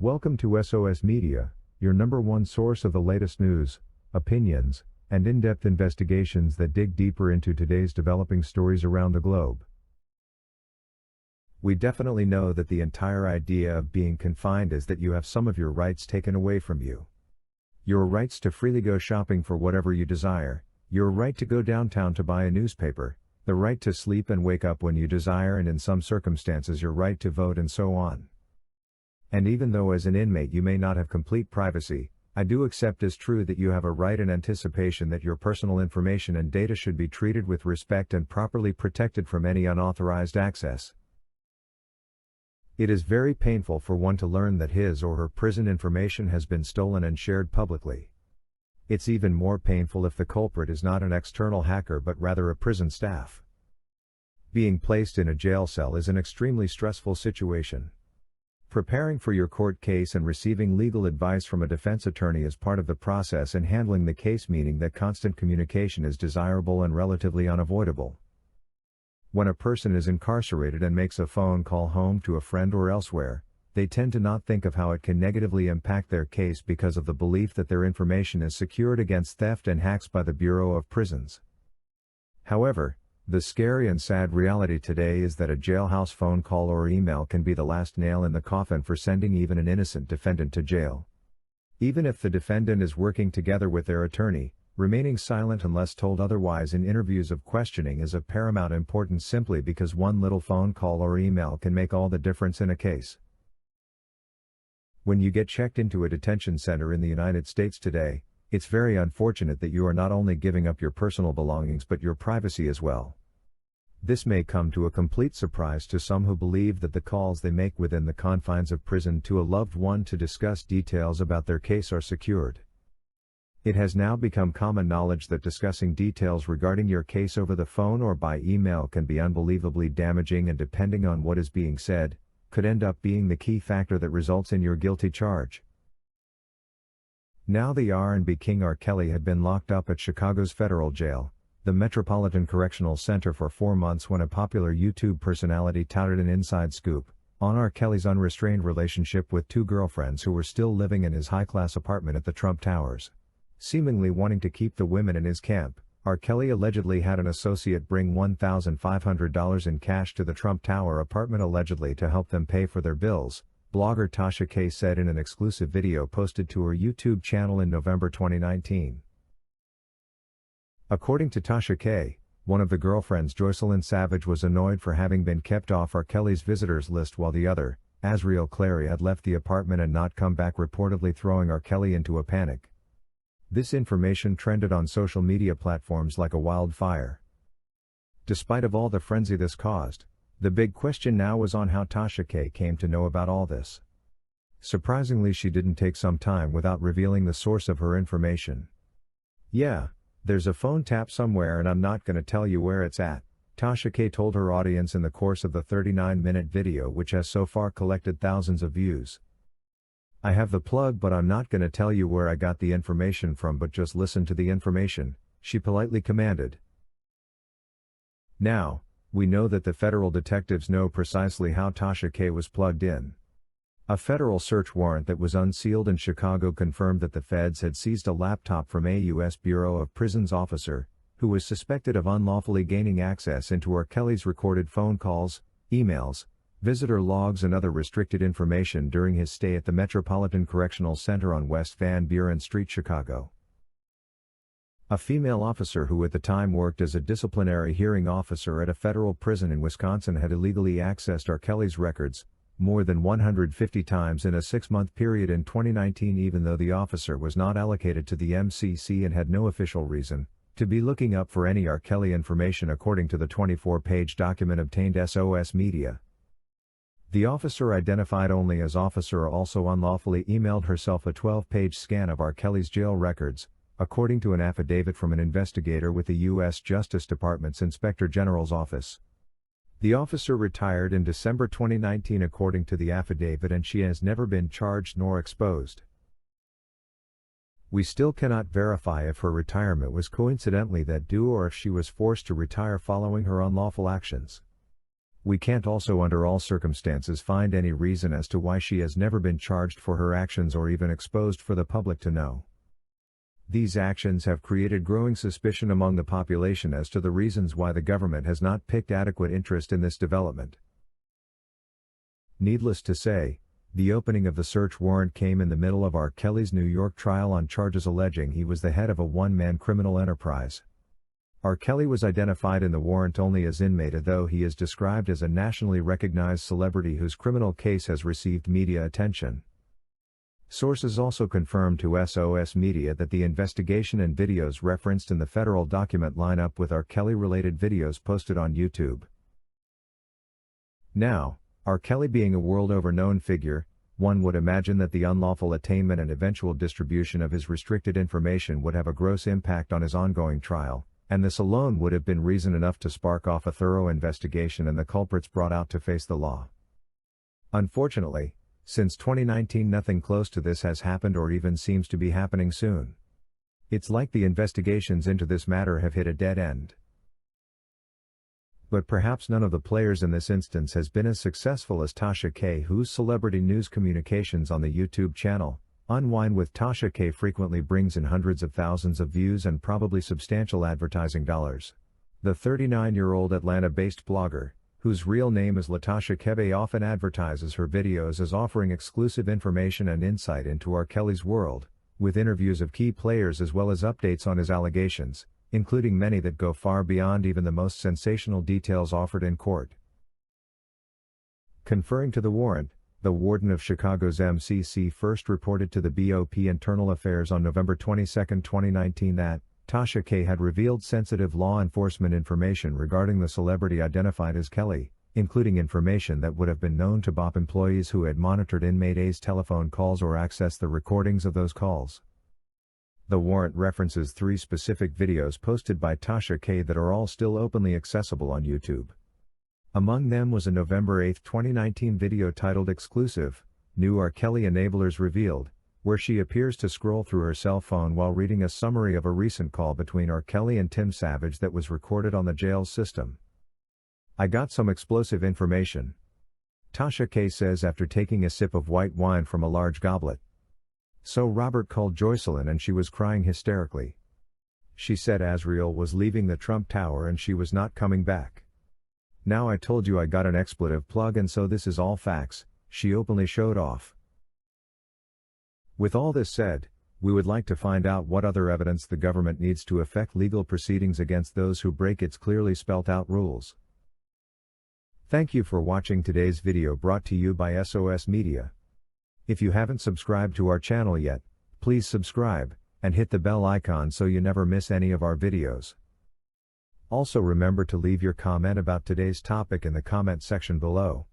Welcome to SOS Media, your number one source of the latest news, opinions, and in-depth investigations that dig deeper into today's developing stories around the globe. We definitely know that the entire idea of being confined is that you have some of your rights taken away from you. Your rights to freely go shopping for whatever you desire, your right to go downtown to buy a newspaper, the right to sleep and wake up when you desire, and in some circumstances your right to vote, and so on. And even though as an inmate you may not have complete privacy, I do accept as true that you have a right in anticipation that your personal information and data should be treated with respect and properly protected from any unauthorized access. It is very painful for one to learn that his or her prison information has been stolen and shared publicly. It's even more painful if the culprit is not an external hacker but rather a prison staff. Being placed in a jail cell is an extremely stressful situation. Preparing for your court case and receiving legal advice from a defense attorney is part of the process in handling the case, meaning that constant communication is desirable and relatively unavoidable. When a person is incarcerated and makes a phone call home to a friend or elsewhere, they tend to not think of how it can negatively impact their case because of the belief that their information is secured against theft and hacks by the Bureau of Prisons. However, the scary and sad reality today is that a jailhouse phone call or email can be the last nail in the coffin for sending even an innocent defendant to jail. Even if the defendant is working together with their attorney, remaining silent unless told otherwise in interviews of questioning is of paramount importance, simply because one little phone call or email can make all the difference in a case. When you get checked into a detention center in the United States today, it's very unfortunate that you are not only giving up your personal belongings but your privacy as well. This may come to a complete surprise to some who believe that the calls they make within the confines of prison to a loved one to discuss details about their case are secured. It has now become common knowledge that discussing details regarding your case over the phone or by email can be unbelievably damaging, and depending on what is being said, could end up being the key factor that results in your guilty charge. Now the R&B king R. Kelly had been locked up at Chicago's federal jail, the Metropolitan Correctional Center, for 4 months when a popular YouTube personality touted an inside scoop on R. Kelly's unrestrained relationship with two girlfriends who were still living in his high-class apartment at the Trump Towers. Seemingly wanting to keep the women in his camp, R. Kelly allegedly had an associate bring $1,500 in cash to the Trump Tower apartment, allegedly to help them pay for their bills, blogger Tasha Kay said in an exclusive video posted to her YouTube channel in November 2019. According to Tasha Kay, one of the girlfriends, Joycelyn Savage, was annoyed for having been kept off R. Kelly's visitors list, while the other, Azriel Clary, had left the apartment and not come back, reportedly throwing R. Kelly into a panic. This information trended on social media platforms like a wildfire. Despite of all the frenzy this caused, the big question now was on how Tasha Kay came to know about all this. Surprisingly, she didn't take some time without revealing the source of her information. "Yeah, there's a phone tap somewhere and I'm not gonna tell you where it's at," Tasha Kay told her audience in the course of the 39-minute video, which has so far collected thousands of views. "I have the plug, but I'm not gonna tell you where I got the information from, but just listen to the information," she politely commanded. Now, we know that the federal detectives know precisely how Tasha Kay was plugged in. A federal search warrant that was unsealed in Chicago confirmed that the feds had seized a laptop from a U.S. Bureau of Prisons officer, who was suspected of unlawfully gaining access into R. Kelly's recorded phone calls, emails, visitor logs and other restricted information during his stay at the Metropolitan Correctional Center on West Van Buren Street, Chicago. A female officer who at the time worked as a disciplinary hearing officer at a federal prison in Wisconsin had illegally accessed R. Kelly's records more than 150 times in a 6-month period in 2019, even though the officer was not allocated to the MCC and had no official reason to be looking up for any R. Kelly information, according to the 24-page document obtained SOS Media. The officer, identified only as Officer, also unlawfully emailed herself a 12-page scan of R. Kelly's jail records, according to an affidavit from an investigator with the U.S. Justice Department's Inspector General's office. The officer retired in December 2019 according to the affidavit, and she has never been charged nor exposed. We still cannot verify if her retirement was coincidentally that due or if she was forced to retire following her unlawful actions. We can't also under all circumstances find any reason as to why she has never been charged for her actions or even exposed for the public to know. These actions have created growing suspicion among the population as to the reasons why the government has not picked adequate interest in this development. Needless to say, the opening of the search warrant came in the middle of R. Kelly's New York trial on charges alleging he was the head of a one-man criminal enterprise. R. Kelly was identified in the warrant only as inmate, though he is described as a nationally recognized celebrity whose criminal case has received media attention. Sources also confirmed to SOS Media that the investigation and videos referenced in the federal document line up with R. Kelly-related videos posted on YouTube. Now, R. Kelly being a world-over known figure, one would imagine that the unlawful attainment and eventual distribution of his restricted information would have a gross impact on his ongoing trial, and this alone would have been reason enough to spark off a thorough investigation and the culprits brought out to face the law. Unfortunately, since 2019 nothing close to this has happened or even seems to be happening soon. It's like the investigations into this matter have hit a dead end. But perhaps none of the players in this instance has been as successful as Tasha Kay, whose celebrity news communications on the YouTube channel, Unwind with Tasha Kay, frequently brings in hundreds of thousands of views and probably substantial advertising dollars. The 39-year-old Atlanta-based blogger, whose real name is Tasha Kay, often advertises her videos as offering exclusive information and insight into R. Kelly's world, with interviews of key players as well as updates on his allegations, including many that go far beyond even the most sensational details offered in court. Conferring to the warrant, the warden of Chicago's MCC first reported to the BOP Internal Affairs on November 22, 2019 that Tasha Kay had revealed sensitive law enforcement information regarding the celebrity identified as Kelly, including information that would have been known to BOP employees who had monitored inmate A's telephone calls or accessed the recordings of those calls. The warrant references 3 specific videos posted by Tasha Kay that are all still openly accessible on YouTube. Among them was a November 8, 2019 video titled Exclusive, New R. Kelly Enablers Revealed, where she appears to scroll through her cell phone while reading a summary of a recent call between R. Kelly and Tim Savage that was recorded on the jail's system. "I got some explosive information," Tasha Kay says after taking a sip of white wine from a large goblet. "So Robert called Joycelyn and she was crying hysterically. She said Azriel was leaving the Trump Tower and she was not coming back. Now I told you I got an expletive plug and so this is all facts," she openly showed off. With all this said, we would like to find out what other evidence the government needs to effect legal proceedings against those who break its clearly spelt out rules. Thank you for watching today's video brought to you by SOS Media. If you haven't subscribed to our channel yet, please subscribe, and hit the bell icon so you never miss any of our videos. Also remember to leave your comment about today's topic in the comment section below.